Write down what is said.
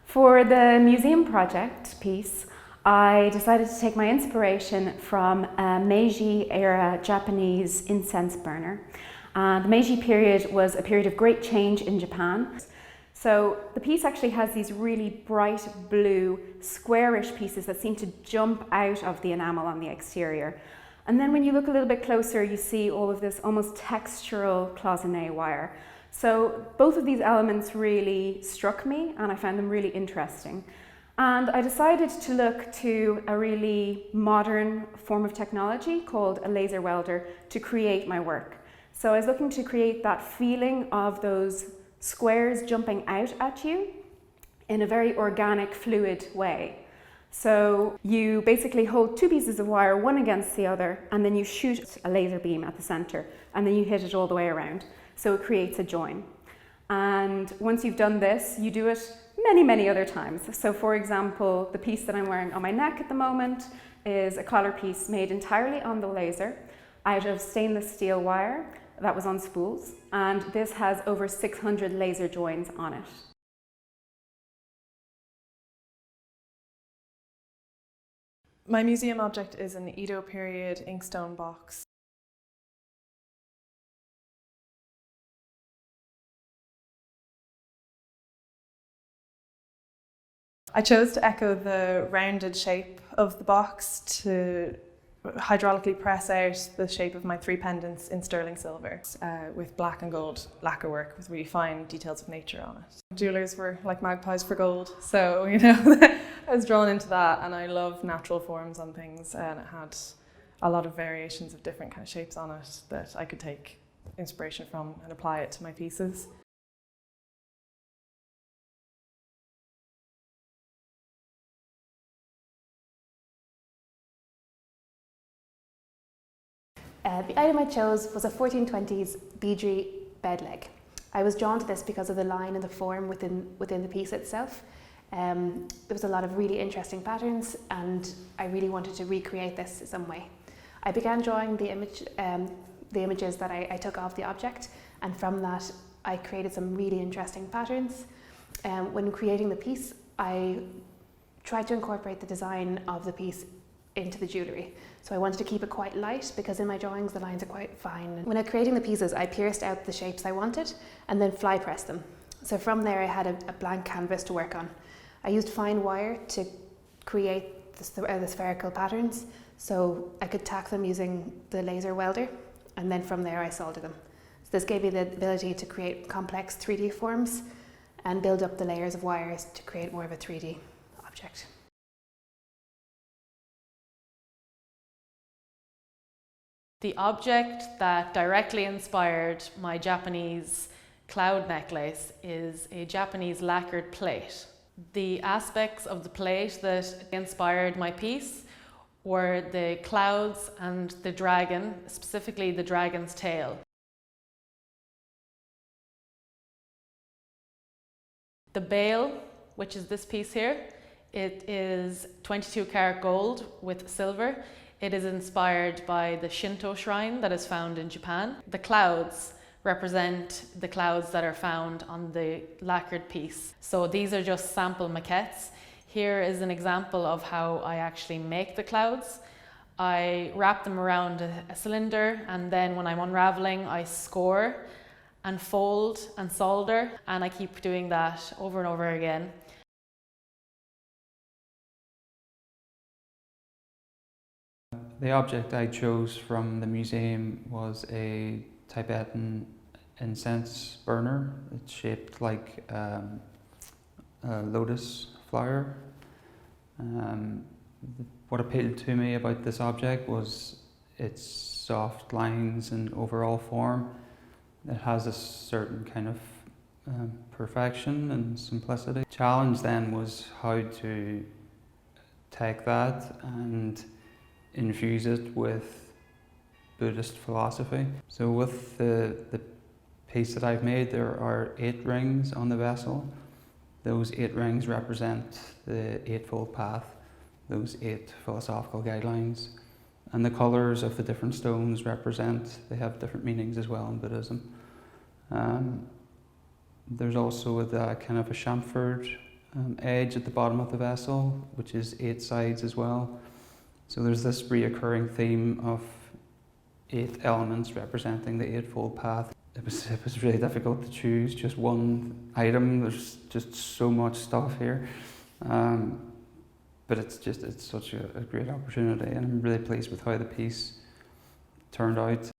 For the museum project piece, I decided to take my inspiration from a Meiji-era Japanese incense burner. The Meiji period was a period of great change in Japan. So the piece actually has these really bright blue, squarish pieces that seem to jump out of the enamel on the exterior. And then when you look a little bit closer, you see all of this almost textural cloisonné wire. So both of these elements really struck me and I found them really interesting. And I decided to look to a really modern form of technology called a laser welder to create my work. So I was looking to create that feeling of those squares jumping out at you in a very organic, fluid way. So you basically hold two pieces of wire, one against the other, and then you shoot a laser beam at the center, and then you hit it all the way around. So it creates a join. And once you've done this, you do it many, many other times. So for example, the piece that I'm wearing on my neck at the moment is a collar piece made entirely on the laser out of stainless steel wire that was on spools, and this has over 600 laser joins on it. My museum object is an Edo period inkstone box. I chose to echo the rounded shape of the box to hydraulically press out the shape of my three pendants in sterling silver with black and gold lacquer work with really fine details of nature on it. Jewellers were like magpies for gold, so I was drawn into that, and I love natural forms on things, and it had a lot of variations of different kind of shapes on it that I could take inspiration from and apply it to my pieces. The item I chose was a 1420s beadry bed leg. I was drawn to this because of the line and the form within the piece itself. There was a lot of really interesting patterns, and I really wanted to recreate this in some way. I began drawing the images that I took of the object, and from that I created some really interesting patterns. When creating the piece, I tried to incorporate the design of the piece into the jewellery. So I wanted to keep it quite light because in my drawings the lines are quite fine. When I was creating the pieces, I pierced out the shapes I wanted and then fly pressed them. So from there I had a blank canvas to work on. I used fine wire to create the spherical patterns, so I could tack them using the laser welder, and then from there I soldered them. So this gave me the ability to create complex 3D forms and build up the layers of wires to create more of a 3D object. The object that directly inspired my Japanese cloud necklace is a Japanese lacquered plate. The aspects of the plate that inspired my piece were the clouds and the dragon, specifically the dragon's tail. The bail, which is this piece here, it is 22 karat gold with silver. It is inspired by the Shinto shrine that is found in Japan. The clouds represent the clouds that are found on the lacquered piece. So these are just sample maquettes. Here is an example of how I actually make the clouds. I wrap them around a cylinder, and then when I'm unraveling, I score and fold and solder, and I keep doing that over and over again. The object I chose from the museum was a Tibetan incense burner. It's shaped like a lotus flower. What appealed to me about this object was its soft lines and overall form. It has a certain kind of perfection and simplicity. The challenge then was how to take that and infuse it with Buddhist philosophy. So with the piece that I've made, there are 8 rings on the vessel. Those 8 rings represent the Eightfold Path, those 8 philosophical guidelines. And the colours of the different stones they have different meanings as well in Buddhism. There's also kind of a chamfered edge at the bottom of the vessel, which is 8 sides as well. So there's this reoccurring theme of 8 elements representing the eightfold path. It was really difficult to choose just one item. There's just so much stuff here. But it's such a great opportunity, and I'm really pleased with how the piece turned out.